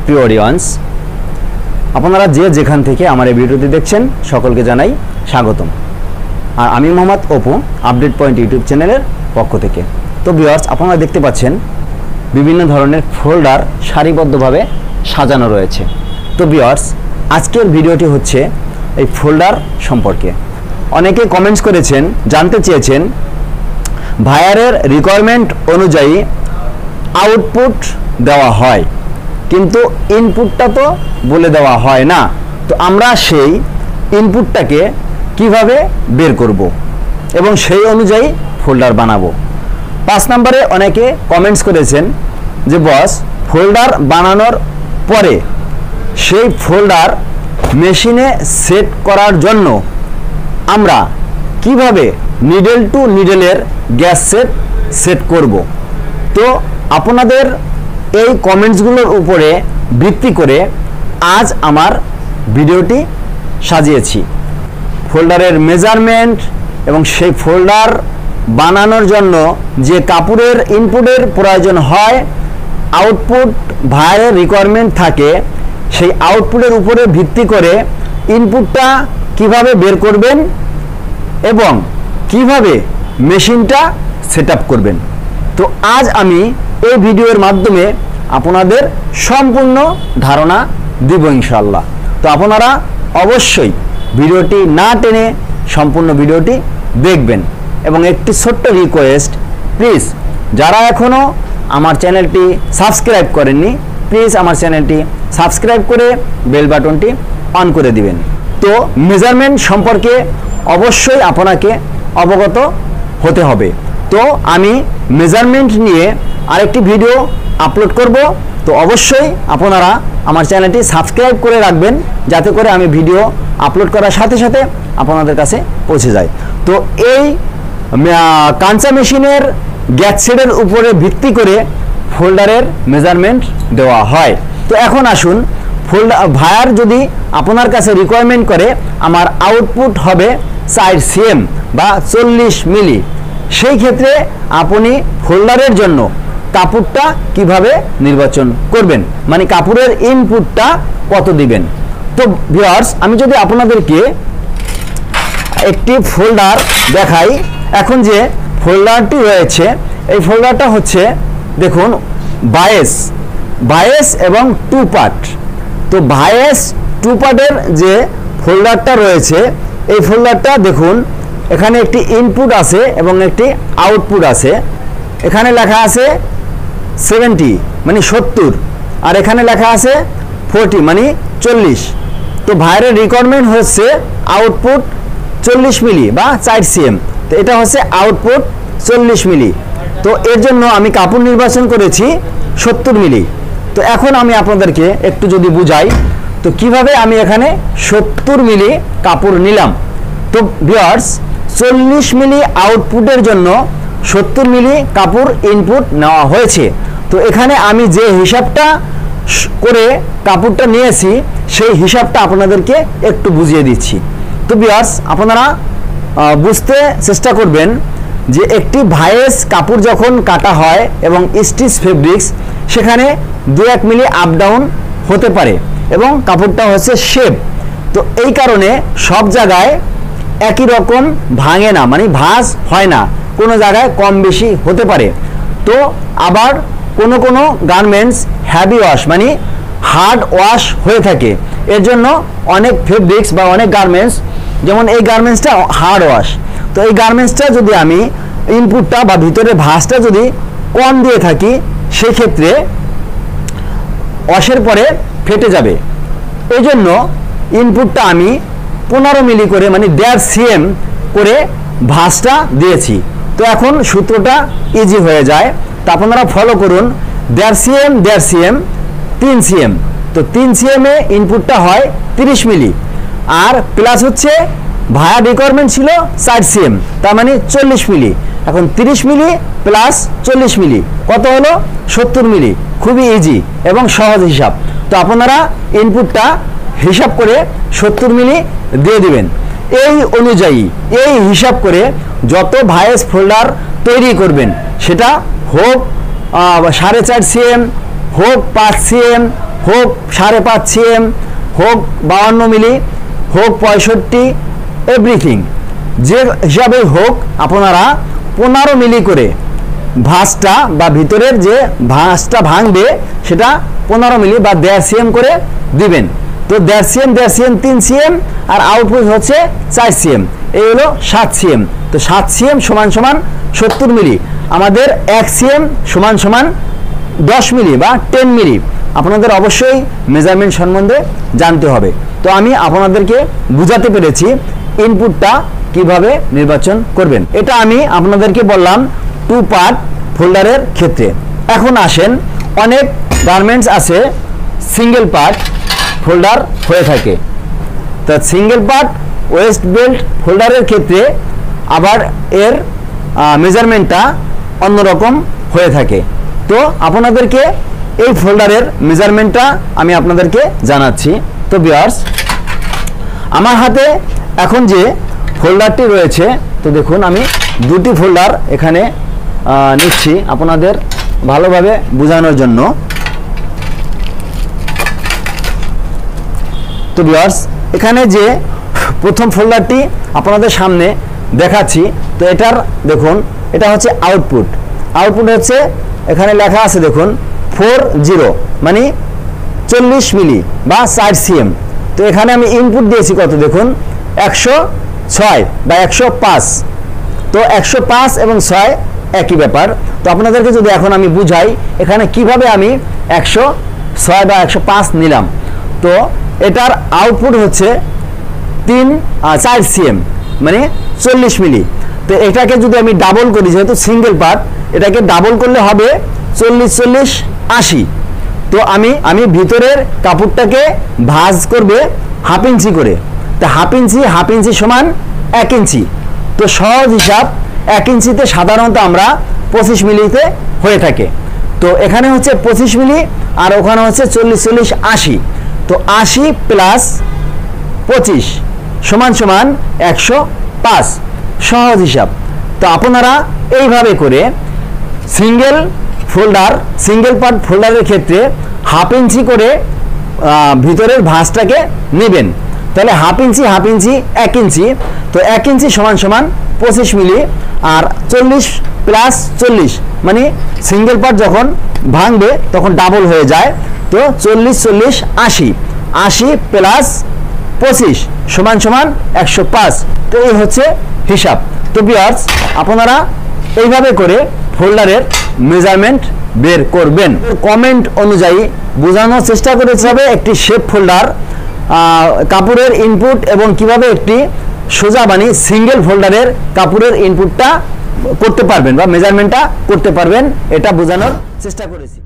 প্রিয় অডিয়েন্স, আপনারা যে যেখান থেকে আমার এই ভিডিওটি দেখছেন সকলকে জানাই স্বাগতম। আর আমি Mohammad Apu, update point YouTube চ্যানেলের পক্ষ থেকে। তো ভিউয়ার্স, আপনারা দেখতে পাচ্ছেন বিভিন্ন ধরনের ফোল্ডার সারিবদ্ধভাবে সাজানো রয়েছে। তো ভিউয়ার্স, আজকের ভিডিওটি হচ্ছে এই ফোল্ডার সম্পর্কে। অনেকে কমেন্টস করেছেন, জানতে চেয়েছেন ভাইয়ারের রিকোয়ারমেন্ট অনুযায়ী আউটপুট দেওয়া হয় কিন্তু ইনপুটটা তো বলে দেওয়া হয় না। তো আমরা সেই ইনপুটটাকে কিভাবে বের করব এবং সেই অনুযায়ী ফোল্ডার বানাবো। 5 নম্বরে অনেকে কমেন্টস করেছেন যে বস, ফোল্ডার বানানোর পরে সেই ফোল্ডার মেশিনে সেট করার জন্য আমরা কিভাবে নিডেল টু নিডেলের গ্যাস সেট করব। তো আপনাদের এই কমেন্টসগুলোর উপরে ভিত্তি করে আজ আমার ভিডিওটি সাজিয়েছি। ফোল্ডারের মেজারমেন্ট এবং সেই ফোল্ডার বানানোর জন্য যে কাপড়ের ইনপুটের প্রয়োজন হয়, আউটপুট ভাইয়ারের রিকোয়ারমেন্ট থাকে, সেই আউটপুটের উপরে ভিত্তি করে ইনপুটটা কিভাবে বের করবেন এবং কিভাবে মেশিনটা সেট আপ করবেন। তো আজ আমি এই ভিডিওর মাধ্যমে আপনাদের সম্পূর্ণ ধারণা দিব ইনশাআল্লাহ। তো আপনারা অবশ্যই ভিডিওটি না টেনে সম্পূর্ণ ভিডিওটি দেখবেন। এবং একটি ছোট্ট রিকোয়েস্ট, প্লিজ যারা এখনও আমার চ্যানেলটি সাবস্ক্রাইব করেননি, প্লিজ আমার চ্যানেলটি সাবস্ক্রাইব করে বেল বাটনটি অন করে দিবেন। তো মেজারমেন্ট সম্পর্কে অবশ্যই আপনাকে অবগত হতে হবে। তো আমি মেজারমেন্ট নিয়ে আরেকটি ভিডিও আপলোড করব। তো অবশ্যই আপনারা আমার চ্যানেলটি সাবস্ক্রাইব করে রাখবেন, যাতে করে আমি ভিডিও আপলোড করার সাথে সাথে আপনাদের কাছে পৌঁছে যায়। তো এই কাঁচা মেশিনের গ্যাস সেটের উপরে ভিত্তি করে ফোল্ডারের মেজারমেন্ট দেওয়া হয়। তো এখন আসুন, ভাইয়ার যদি আপনার কাছে রিকোয়ারমেন্ট করে আমার আউটপুট হবে 4 cm বা 40 মিলি, সেই ক্ষেত্রে আপনি ফোল্ডারের জন্য কাপড়টা কিভাবে নির্বাচন করবেন, মানে কাপড়ের ইনপুটটা কত দিবেন। তো ভিউয়ার্স, আমি যদি আপনাদেরকে একটি ফোল্ডার দেখাই, এখন যে ফোল্ডারটি রয়েছে এই ফোল্ডারটা হচ্ছে দেখুন বাইশ এবং 2 পার্ট। তো বাইশ 2 পার্টের যে ফোল্ডারটা রয়েছে এই ফোল্ডারটা দেখুন, এখানে একটি ইনপুট আছে এবং একটি আউটপুট আছে। এখানে লেখা আছে 70 মানে 70, আর এখানে লেখা আছে 40 মানে 40। তো ভাইয়ারের রিকোয়ারমেন্ট হচ্ছে আউটপুট 40 মিলি বা 4 cm। তো এটা হচ্ছে আউটপুট 40 মিলি। তো এর জন্য আমি কাপড় নির্বাচন করেছি 70 মিলি। তো এখন আমি আপনাদেরকে একটু যদি বুঝাই, তো কিভাবে আমি এখানে 70 মিলি কাপড় নিলাম। তো ভিউয়ার্স, 40 মিলি আউটপুটের জন্য 70 মিলি কাপড় ইনপুট নেওয়া হয়েছে। তো এখানে আমি যে হিসাবটা করে কাপড়টা নিয়েছি সেই হিসাবটা আপনাদেরকে একটু বুঝিয়ে দিচ্ছি। তো ভিউয়ার্স, আপনারা বুঝতে চেষ্টা করবেন যে একটি ভাইয়েস কাপড় যখন কাটা হয় এবং স্টিচ ফেব্রিক্স, সেখানে 2-1 মিলি আপ ডাউন হতে পারে এবং কাপড়টা হচ্ছে শেপ। তো এই কারণে সব জায়গায় একই রকম ভাঙে না, মানে ভাঁজ হয় না, কোনো জায়গায় কম বেশি হতে পারে। তো আবার কোনো কোনো গার্মেন্টস হ্যাভি ওয়াশ মানে হার্ড ওয়াশ হয়ে থাকে। এর জন্য অনেক ফেব্রিক্স বা অনেক গার্মেন্টস, যেমন এই গার্মেন্টসটা হার্ড ওয়াশ, তো এই গার্মেন্টসটা যদি আমি ইনপুটটা বা ভিতরে ভাঁজটা যদি কম দিয়ে থাকি, সেই ক্ষেত্রে ওয়াশের পরে ফেটে যাবে। এই জন্য ইনপুটটা আমি 15 মিলি করে মানে 1.5 cm করে ভাঁজটা দিয়েছি। তো এখন সূত্রটা ইজি হয়ে যায়। তা আপনারা ফলো করুন, 1.5 cm 1.5 cm 3 cm। তো 3 cm এ ইনপুটটা হয় 30 মিলি, আর প্লাস হচ্ছে ভাইয়ার রিকোয়ারমেন্ট ছিল 4 cm, তার মানে 40 মিলি। এখন 30 মিলি প্লাস 40 মিলি কত হলো? 70 মিলি। খুবই ইজি এবং সহজ হিসাব। তো আপনারা ইনপুটটা হিসাব করে 70 মিলি দিয়ে দিবেন। এই অনুযায়ী এই হিসাব করে যত ভাইয়েস ফোল্ডার তৈরি করবেন, সেটা হোক 4.5 cm, হোক 5 cm, হোক 5.5 সিএম, হোক 52 মিলি, হোক 65, এভরিথিং যে হিসাবেই হোক আপনারা 15 মিলি করে ভাঁজটা বা ভিতরের যে ভাঁজটা ভাঙবে সেটা 15 মিলি বা 1.5 সিএম করে দিবেন। তো 1.5 সিএম, 1.5 সিএম, 3 সিএম, আর আউটপুট হচ্ছে 4 সিএম, এই হলো 7 সিএম। তো 7 সিএম সমান সমান 70 মিলি। আমাদের 1 সিএম সমান সমান 10 মিলি বা 10 মিলি। আপনাদের অবশ্যই মেজারমেন্ট সম্বন্ধে জানতে হবে। তো আমি আপনাদেরকে বুঝাতে পেরেছি ইনপুটটা কিভাবে নির্বাচন করবেন। এটা আমি আপনাদেরকে বললাম 2 পার্ট ফোল্ডারের ক্ষেত্রে। এখন আসেন, অনেক গার্মেন্টস আছে সিঙ্গেল পার্ট ফোল্ডার হয়ে থাকে। তো সিঙ্গেল পার্ট ওয়েস্ট বেল্ট ফোল্ডারের ক্ষেত্রে আবার এর মেজারমেন্টটা অন্যরকম হয়ে থাকে। তো আপনাদেরকে এই ফোল্ডারের মেজারমেন্টটা আমি আপনাদেরকে জানাচ্ছি। তো ভিউয়ার্স, আমার হাতে এখন যে ফোল্ডারটি রয়েছে, তো দেখুন আমি দুটি ফোল্ডার এখানে নিচ্ছি আপনাদের ভালোভাবে বোঝানোর জন্য। তো ভিউয়ার্স, এখানে যে প্রথম ফোল্ডারটি আপনাদের সামনে দেখাচ্ছি, তো এটার দেখুন এটা হচ্ছে আউটপুট। আউটপুট হচ্ছে এখানে লেখা আছে দেখুন 40 মানে 40 মিলি বা 4 সিএম। তো এখানে আমি ইনপুট দিয়েছি কত দেখুন 106 বা 105। তো 105 এবং 6 একই ব্যাপার। তো আপনাদেরকে যদি এখন আমি বুঝাই এখানে কিভাবে আমি 106 বা 105 নিলাম। তো এটার আউটপুট হচ্ছে 4 সিএম মানে 40 মিলি। তো এটাকে যদি আমি ডাবল করি, যেহেতু সিঙ্গেল পার্ট, এটাকে ডাবল করলে হবে 40 40 80। তো আমি ভিতরের কাপড়টাকে ভাঁজ করবে 1/2 ইঞ্চি করে। তো 1/2 ইঞ্চি সমান 1 ইঞ্চি। তো সহজ হিসাব 1 ইঞ্চিতে সাধারণত আমরা 25 মিলিতে হয়ে থাকে। তো এখানে হচ্ছে 25 মিলি আর ওখানে হচ্ছে 40 40 80। তো 80 প্লাস 25 সমান সমান 105, সহজ হিসাব। তো আপনারা এইভাবে করে সিঙ্গেল পার্ট ফোল্ডারের ক্ষেত্রে 1/2 ইঞ্চি করে ভিতরের ভাঁজটাকে নেবেন। তাহলে 1/2 ইঞ্চি 1 ইঞ্চি। তো 1 ইঞ্চি সমান সমান 25 মিলি আর 40 প্লাস 40 মানে সিঙ্গেল পার্ট যখন ভাঙবে তখন ডাবল হয়ে যায়। তো 40 40 80, 80 প্লাস 25 সমান সমান 105। তো এই হচ্ছে হিসাব। তো ভিউয়ার্স, আপনারা এইভাবে করে ফোল্ডারের মেজারমেন্ট বের করবেন। কমেন্ট অনুযায়ী বোঝানোর চেষ্টা করেছে হবে একটি শেপ ফোল্ডার কাপড়ের ইনপুট এবং কিভাবে একটি সোজা বানি সিঙ্গেল ফোল্ডারের কাপড়ের ইনপুটটা করতে পারবেন বা মেজারমেন্টটা করতে পারবেন, এটা বোঝানোর চেষ্টা করেছি।